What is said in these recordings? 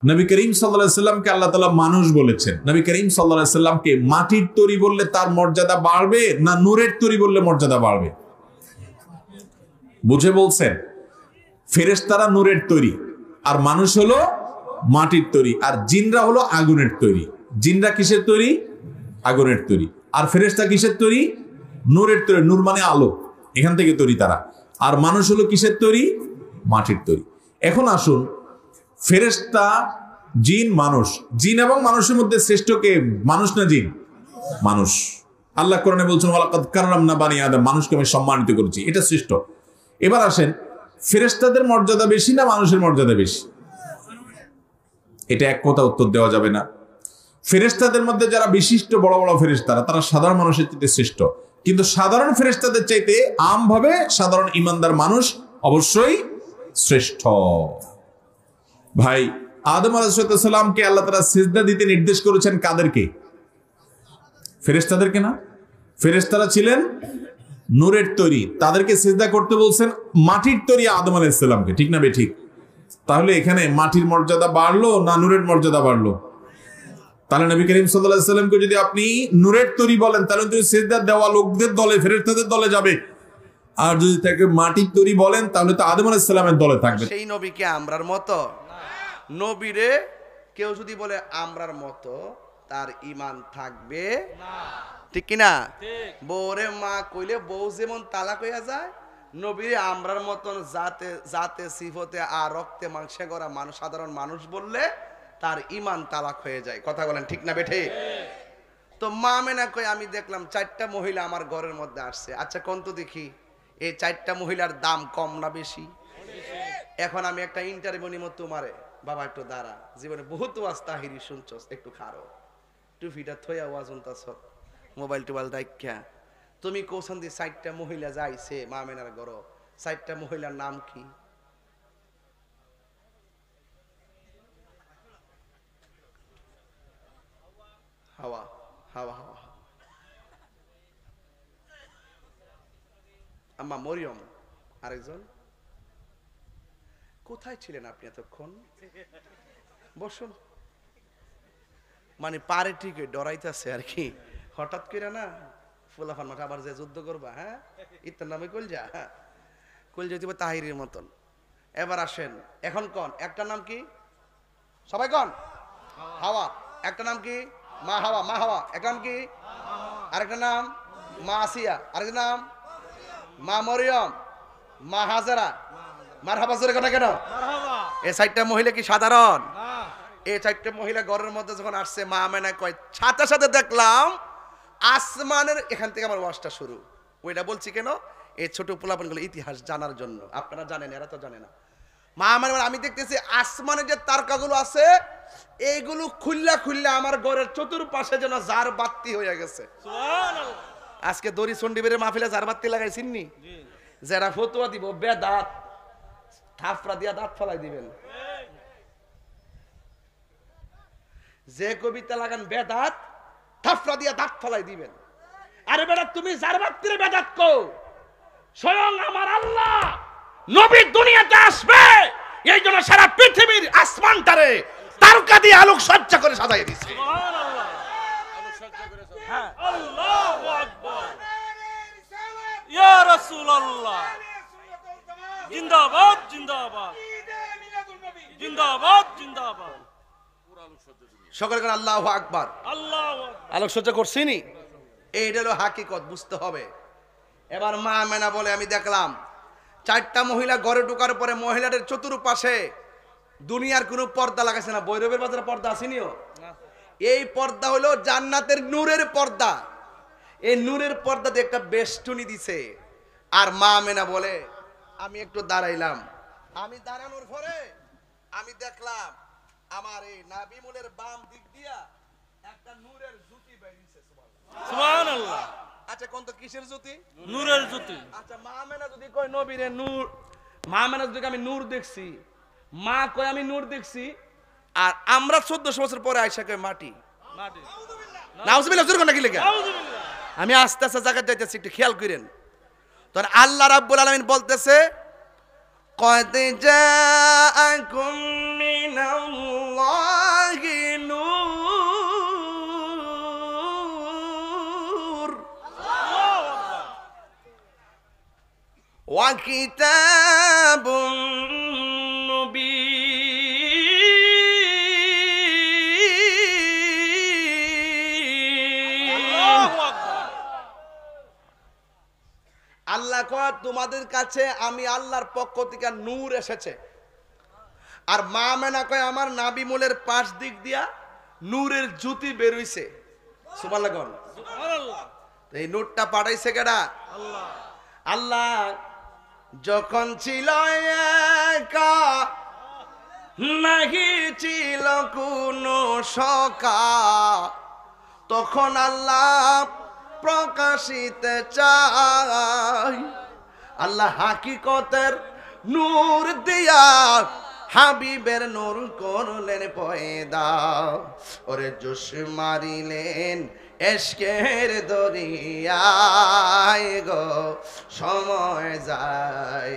নবী করিম সাল্লাল্লাহু আলাইহি সাল্লামকে আল্লাহ তাআলা মানুষ বলেছেন। নবী করিম সাল্লাল্লাহু আলাইহি সাল্লামকে মাটির তৈরি বললে তার মর্যাদা বাড়বে না নূরের তৈরি বললে মর্যাদা বাড়বে? বুঝে বলছেন? ফেরেশতারা নূরের তৈরি, আর মানুষ হলো মাটির তৈরি, আর জিনরা হলো আগুনের তৈরি। জিনরা কিসের তৈরি? আগুনের তৈরি। আর ফেরেশতা কিসের তৈরি? নূরের তৈরি। নূর মানে আলো, এখান থেকে তৈরি তারা। আর মানুষ হলো কিসের তৈরি? মাটির তৈরি। এখন আসুন, ফেরেশতা, জিন, মানুষ। জিন এবং মানুষের মধ্যে শ্রেষ্ঠ কে? মানুষ না জিন? মানুষ। আল্লাহ কোরআনে বলছেন ওয়ালাকাদ কাররামনা বানি আদম, মানুষকে আমি সম্মানিত করেছি, এটা শ্রেষ্ঠ। এবার আসেন, ফেরেশতাদের মর্যাদা বেশি না মানুষের মর্যাদা বেশি? এটা এক কথা উত্তর দেওয়া যাবে না। ফেরেশতাদের মধ্যে যারা বিশিষ্ট বড় বড় ফেরেশতারা, তারা সাধারণ মানুষের চাইতে শ্রেষ্ঠ। কিন্তু সাধারণ ফেরেশতাদের চাইতে আমভাবে সাধারণ ইমানদার মানুষ অবশ্যই শ্রেষ্ঠ। ভাই, আদম আলাইহিস সালামকে আল্লাহ তাআলা সিজদা দিতে নির্দেশ করেছেন কাদেরকে? ফেরেশতাদেরকে না। ফেরেশতারা ছিলেন নূরের তৈরি, তাদেরকে সিজদা করতে বলছেন মাটির তৈরি আদম আলাইহিস সালামকে, ঠিক না বে ঠিক? তাহলে এখানে মাটির মর্যাদা বাড়লো না নূরের মর্যাদা বাড়লো? তাহলে নবী করিম সাল্লাল্লাহু আলাইহি সাল্লামকে যদি আপনি নূরের তৈরি বলেন, তাহলে তুমি সিজদা দেওয়া লোকদের দলে, ফেরেশতাদের দলে যাবে। আর যদি তাকে মাটির তৈরি বলেন, তাহলে তো আদম আলাইহিস সালামের দলে থাকবে। সেই নবীকে আমরার মতো? নবীরে কেউ যদি বলে আমরার মতো, তার ঈমান থাকবে না, ঠিক কি না? বউরে মা কইলে বউ যেমন তালাক হইয়া যায়, নবীরে আমরার মতন জাতে জাতে সিফতে আর রক্তে মাংসে গড়া মানুষ, সাধারণ মানুষ বললে তার ঈমান তালাক হয়ে যায়। কথা বলেন ঠিক না বেঠে? তো মা মেনা কই আমি দেখলাম 4টা মহিলা আমার ঘরের মধ্যে আসছে। আচ্ছা কোন তো দেখি এই 4টা মহিলার দাম কম না বেশি? এখন আমি একটা ইন্টারভিউ নিব তোমারে, বাবা একটু দাঁড়া, জীবনে বহুত ওয়াজ তাহিরি শুনছস, একটু খারো, টুপিটা থইয়া ওয়াজ শুনতাছ, মোবাইল টোবাইল দেখা। তুমি কোথান দিয়ে 4টা মহিলা যাইছে মা মেনার ঘর, 4টা মহিলার নাম কি? হাওয়া, হাওয়া, হাওয়া, আম্মা মরিয়ম, আরেকজন কোথায় ছিলেন আপনি এতক্ষণ? বসুন। মানে পারে ঠিকই ডরাইতেছে আর কি, হঠাৎ করে না ফুলাফান মাঠে আবার যে যুদ্ধ করবা, হ্যাঁ ইত্যার নামে কলজা, হ্যাঁ কলজা দিব তাহিরের মতন। এবার আসেন, এখন কন একটা নাম কি? সবাই কন হাওয়া। একটা নাম কি? মা হাওয়া। মা হাওয়া। একটা নাম কি? আরেকটা নাম মা আসিয়া। আরেকটা নাম মা মরিয়ম, মা হাজারা। মারহাবা জোরে কথা কেন? এই 4টা মহিলা কি সাধারণ? এই 4টা মহিলা ঘরের মধ্যে যখন আসছে, মা আমেনা কয় সাথে সাথে দেখলাম আসমানের, এখান থেকে আমার ওয়াজটা শুরু। ওইটা বলছি কেন? এই ছোট পোলাপনগুলো ইতিহাস জানার জন্য। আপনারা জানেন, এরা তো জানে না। মা আমেনা আমি দেখতেছি আসমানের যে তারকাগুলো আছে, এইগুলো খুললা খুললা আমার ঘরের চতুর্পাশে যেন জার বাতি হয়ে গেছে। আজকে দড়ি চন্ডিবের মাহফিলে জার বাতি লাগাইছিননি? যারা ফতুয়া দিব বেদাত, থাফরা দিয়া দাঁত ফলাই দিবেন। যে কবিতা লাগান বেদাত, থাফরা দিয়া দাঁত ফলাই দিবেন। আরে বেটা তুমি যার বাতির বেদাত কও, স্বয়ং আমার আল্লাহ নবী দুনিয়াতে আসবে, এই জন্য সারা পৃথিবীর আসমানটারে তারকা দিয়ে আলোক সজ্জা করে সাজাই দিয়েছে। সুবহানাল্লাহ, আলোক সজ্জা করে সাজাই। আল্লাহু আকবার, ইয়া রাসূলুল্লাহ, জিন্দাবাদ জিন্দাবাদ জিন্দাবাদ জিন্দাবাদ। সকলে কোন আল্লাহু আকবার। আল্লাহু আকবার। আলোকসজ্জা করছিনি, এইটা হলো হাকিকত, বুঝতে হবে। এবার মা মেনা বলে আমি দেখলাম 4টা মহিলা ঘরে ঢোকার পরে মহিলাদের চতুর্পাশে দুনিয়ার কোনো পর্দা লাগাইছে না। ভৈরবের বাজারে পর্দা আসেনিও? এই পর্দা হলো জান্নাতের নূরের পর্দা। এই নূরের পর্দাতে একটা বেষ্টনী দিছে। আর মা মেনা বলে আমি একটু দাঁড়াইলাম। আমি দাঁড়ানোর পরে আমি দেখলাম আমার এই নাবিমুলের বাম দিক দিয়া একটা নূরের জ্যোতি বেরিয়েছে। সুবহানাল্লাহ। আচ্ছা কোন তো কিসের জ্যোতি? নূরের জ্যোতি। আচ্ছা মা মেনা যদি কয় নবীরে নূর, মা মেনা যদি আমি নূর দেখছি, মা কয় আমি নূর দেখছি, আর আমরা 1400 বছর পরে আয়েশা কয় মাটি। মাটি। নাউজুবিল্লাহ, জোরে কোন কি লেখা? নাউজুবিল্লাহ। আমি আস্তে আস্তে জায়গা যাইতেছি, একটু খেয়াল করেন। তখন আল্লাহ রাব্বুল আলামিন বলতেছে قد جاءكم من الله وكتاب مبين আল্লাহ কয় তোমাদের কাছে আমি আল্লাহর পক্ষ থেকে নূর এসেছে। আর মা আমেনা কয় আমার নাবি মোলের পাশ দিক দিয়া নূরের জ্যোতি বের হইছে। সুবহানাল্লাহ। এই নূরটা পাঠাইছে কেডা? আল্লাহ। আল্লাহ যখন ছিল একা, নাহি ছিল কোনো সকা, তখন আল্লাহ প্রকাশিতে চাই। আল্লাহ হাকিকতের নূর দিয়া হাবিবের নূর করলেন পয়দা। ওরে জোশ মারিলেন এশকের দরিয়ায় গো, সময় যায়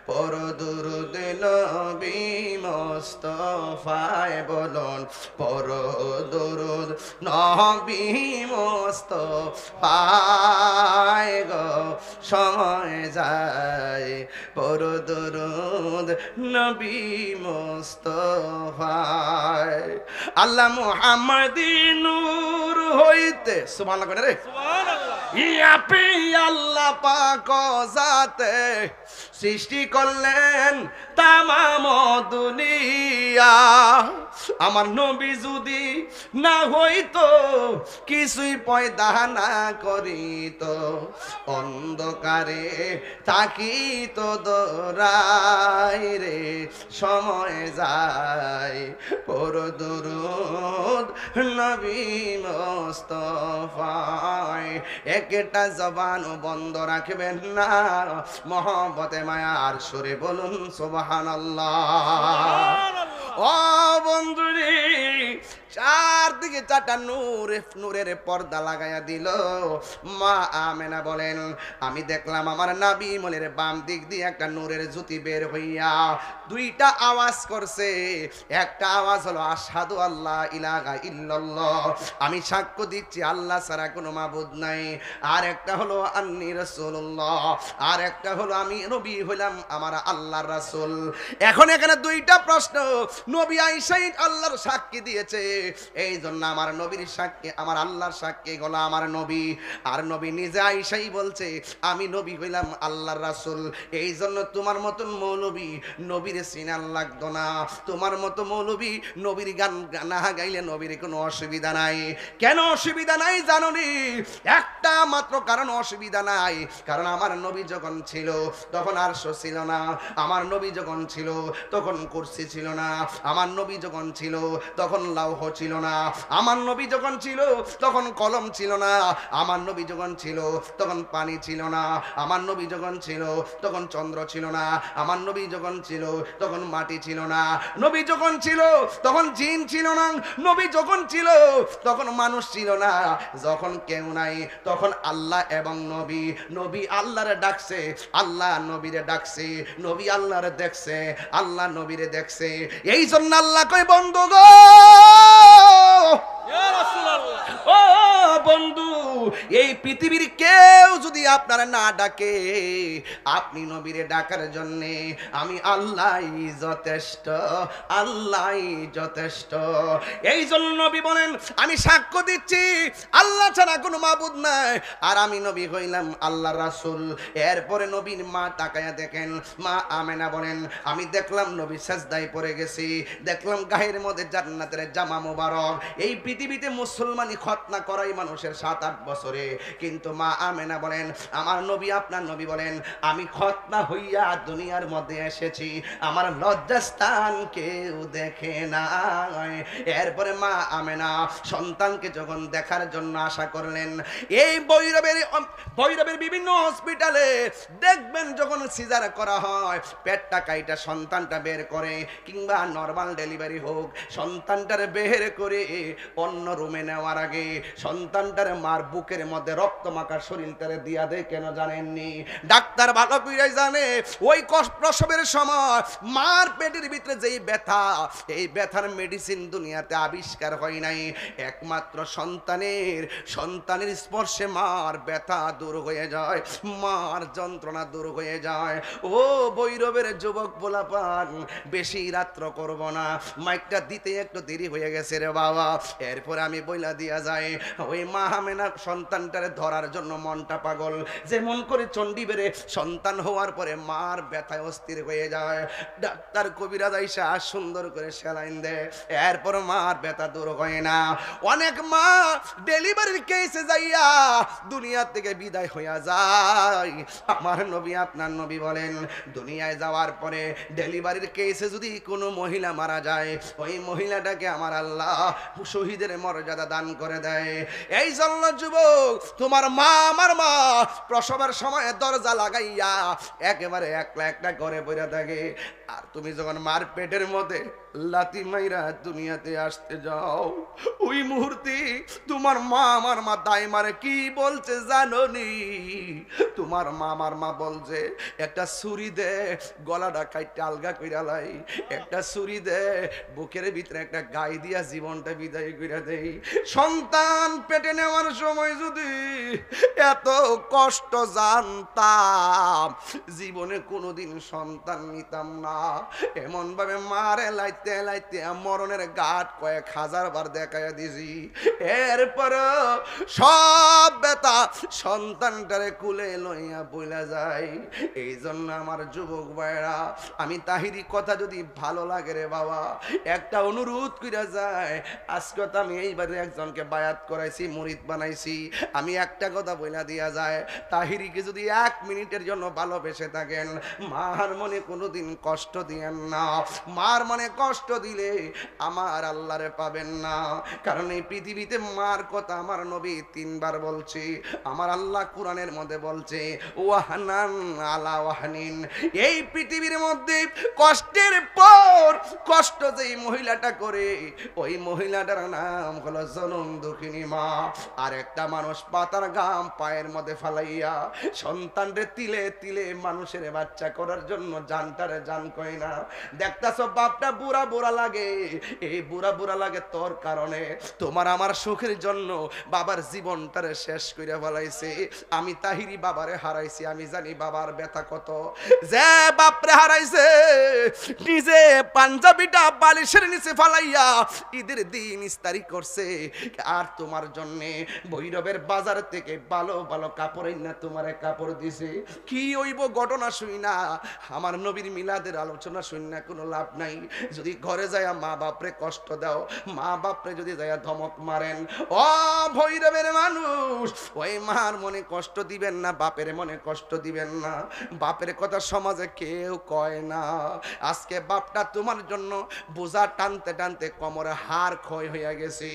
পর দুরুদ নবী মুস্তাফায় বলুন, পর দুরুদ নবী মুস্তাফায় গো, সময় যায় পর দুরুদ নবী মুস্তাফায়। আল্লাহ মুহাম্মাদি নূর হইতে সুবহানাল্লাহ রে, ইয়া পি আল্লাহ পাক জাতে সৃষ্টি করলেন তামাম দুনিয়া। আমার নবী যদি না হইতো, কিছুই পয়দা না করিত, অন্ধকারে থাকিত দরাই রে, সময় যায় পর দুরুদ নবী মুস্তাফায়। একটা জবান বন্ধ রাখবেন না, মহব্বতে মায়ার সুরে বলুন সুবহানাল্লাহ। ও বন্ধুরে, চারদিকে চারটা নূরের পর্দা লাগাইয়া দিল। মা আমেনা বলেন আমি দেখলাম আমার নাবি মনের বাম দিক দিয়ে একটা নূরের জ্যোতি বের হইয়া দুইটা আওয়াজ করছে। একটা আওয়াজ হলো আশহাদু আল্লাহ ইলাহা ইল্লাল্লাহ, আমি সাক্ষ্য দিচ্ছি আল্লাহ ছাড়া কোনো মাবুদ নাই। আর একটা হলো আন্নী রাসূলুল্লাহ, আর একটা হলো আমি নবী হইলাম আমার আল্লাহর রাসূল। এখন এখানে দুইটা প্রশ্ন। নবী আয়েশাই আল্লাহর সাক্ষী দিয়েছে, এই জন্য আমার নবীর সাক্ষী, আমার আল্লাহর সাক্ষী হলো আমার নবী। আর নবী নিজে আয়েশাই বলছে আমি নবী হইলাম আল্লাহর রাসূল। এই জন্য তোমার মতন মৌলবী নবীর চিনার লাগতো না। তোমার মতো মৌলবী নবীর গান না গাইলে নবীর কোনো অসুবিধা নাই। কেন অসুবিধা নাই জানোনি? একটা মাত্র কারণ অসুবিধা নাই, কারণ আমার নবী যখন ছিল তখন আরশ ছিল না, আমার নবী যখন ছিল তখন কুরসি ছিল না, আমার নবী যখন ছিল তখন লৌহ ছিল না, আমার নবী যখন ছিল তখন কলম ছিল না, আমার নবী যখন ছিল তখন পানি ছিল না, আমার নবী যখন ছিল তখন চন্দ্র ছিল না, আমার নবী যখন ছিল তখন মাটি ছিল না, নবী যখন ছিল তখন জিন ছিল না, নবী যখন ছিল তখন মানুষ ছিল না। যখন কেউ নাই তখন আল্লাহ এবং নবী, নবী আল্লাহরে ডাকছে, আল্লাহ নবীরে ডাকছে, নবী আল্লাহরে দেখছে, আল্লাহ নবীরে দেখছে। এই জন্য আল্লাহ কই বন্ধু গো, ও বন্ধু, এই পৃথিবীর কেউ যদি আপনারা না ডাকে, আপনি নবীরে ডাকার জন্য আমি আল্লাহই যথেষ্ট, আল্লাহই যথেষ্ট। এই জন্য নবী বলেন আমি সাক্ষ্য দিচ্ছি আল্লাহ ছাড়া কোনো মাবুদ নাই, আর আমি নবী হইলাম আল্লাহর রাসূল। এরপরে নবীর মা তাকায়া দেখেন, মা আমেনা বলেন আমি দেখলাম নবী সাজদায় পড়ে গেছি, দেখলাম গায়ের মধ্যে জান্নাতের জামা মোবারক। এই পৃথিবীতে মুসলমানি খতনা করাই মানুষের 7-8 বছরে, কিন্তু মা আমেনা বলেন আমার নবী, আপনার নবী বলেন আমি খতনা হইয়া দুনিয়ার মধ্যে এসেছি, আমার লজ্জাস্থান কেউ দেখে না। এরপরে মা আমেনা সন্তানকে যখন দেখার জন্য আশা করলেন, এই ভৈরবের বিভিন্ন হসপিটালে দেখবেন যখন সিজার করা হয়, পেটটা কাইটা সন্তানটা বের করে, কিংবা নরমাল ডেলিভারি হোক, সন্তানটারে বের করে অন্য রুমে নেওয়ার আগে সন্তানটারে মার বুকের মধ্যে রক্ত মাখা শরীরটারে দিয়া দিয়া দেয় কেন জানেননি? ডাক্তার ভালো করে জানে ওই প্রসবের সময় মার পেটের ভিতরে যেই ব্যথা, এই ব্যথার মেডিসিন দুনিয়াতে আবিষ্কার হয় নাই। একমাত্র সন্তানের স্পর্শে মার ব্যথা দূর হয়ে যায়, মার যন্ত্রণা দূর হয়ে যায়। ও ভৈরবের যুবক পোলাপান, বেশি রাত্র করব না, মাইকটা দিতে একটু দেরি হয়ে গেছে রে বাবা। এরপরে আমি বইলা দিয়া যাই, ওই মা আমেনা সন্তানটারে ধরার জন্য মনটা পাগল, যেমন করে চণ্ডী বেড়ে সন্তান হওয়ার পরে মার ব্যথায় অস্থির হয়ে যায়। ডাক্তার কবিরাজ আইসা সুন্দর করে সেলাইন দেয়, এরপর মার ব্যথা দূর হয় না। অনেক মা ডেলিভারির কেসে যাইয়া দুনিয়া থেকে বিদায় হইয়া যায়। আমার নবী, আপনার নবী বলেন, দুনিয়ায় যাওয়ার পরে ডেলিভারির কেসে যদি কোনো মহিলা মারা যায়, ওই মহিলাটাকে আমার আল্লাহ শহীদের মর্যাদা দান করে দেয়। এই জন্য যুবক, তোমার মা আমার মা প্রসবের সময় দরজা লাগাইয়া একেবারে একলা একটা ঘরে বইরা থাকে, আর তুমি যখন মার পেটের মধ্যে লাতি মাইরা দুনিয়াতে আসতে যাও, ওই মুহূর্তে তোমার মা আমার মা দাই মারে কি বলছে জানো নি? তোমার মা আমার মা বলছে, একটা ছুরি দে গলাটা কাইটা আলগা কইরা লাই, একটা ছুরি দে বুকের ভিতরে একটা গাই দিয়া জীবনটা বিদায় কইরা দেই। সন্তান পেটে নেওয়ার সময় যদি এত কষ্ট জানতাম, জীবনে কোনোদিন সন্তান নিতাম না। এমন ভাবে মারে লাইতে লাইতে মরণের ঘাট কয়েক হাজার বার দেখাইয়া দিছি, এরপর সব ব্যথা সন্তানটারে কুলে লইয়া বইলা যায়। এই জন্য আমার যুবক ভাইরা, আমি তাহিরি কথা যদি ভালো লাগে রে বাবা, একটা অনুরোধ কইরা যায়। আজকে তো আমি এইবারে একজনকে বায়াত করাইছি, মুরিদ বানাইছি, আমি একটা কথা বইলা দিয়া যায়, তাহিরিকে যদি 1 মিনিটের জন্য ভালোবেসে থাকেন, মার মনে কোনোদিন কষ্ট দিয়েন না। মার মনে কষ্ট দিলে আমার আল্লাহরে পাবেন না। কারণ এই পৃথিবীতে মার কথা আমার নবী 3 বার বলছে, আমার আল্লাহ কোরআনের মধ্যে বলছে, ওয়াহানান আলা ওয়াহানিন। এই পৃথিবীর মধ্যে কষ্টের পর কষ্ট যেই মহিলাটা করে, ওই মহিলাটার নাম হলো জনম দুঃখিনী মা। আর একটা মানুষ পাতার গাম পায়ের মধ্যে ফালাইয়া সন্তানরে তিলে তিলে মানুষের বাচ্চা করার জন্য জানটারে জান কই না। দেখতাছ বাপটা বুড়া বুড়া লাগে, এই বুড়া বুড়া লাগে তোর কারণে। তোমার আমার সুখের জন্য বাবার জীবনটারে শেষ করে ফেলাইছে। আমি তাহিরি বাবারে হারাইছি, আমি জানি বাবার ব্যথা কত। যে বাপরে হারাইছে, নিজে পাঞ্জাবিটা বালিশের নিচে ফালাইয়া ঈদের দিন ইস্তারি করছে, আর তোমার জন্য ভৈরবের বাজার থেকে ভালো ভালো কাপড় না তোমারে কাপড় দিছে। কি হইব ঘটনা শুই না, আমার নবীর মিলাদের আলোচনা শুই না কোনো লাভ নাই। যদি ঘরে যায় মা বাপরে কষ্ট দাও, মা বাপরে যদি যায় ধমক মারেন, ও ভৈরবের মানুষ, ওই মার মনে কষ্ট দিবেন না, বাপের মনে কষ্ট দিবেন না। বাপের কথা সমাজে কেউ কয় না। আজকে বাপটা তোমার জন্য বোঝা টানতে টানতে কোমরে হাড় ক্ষয় হইয়া গেছে।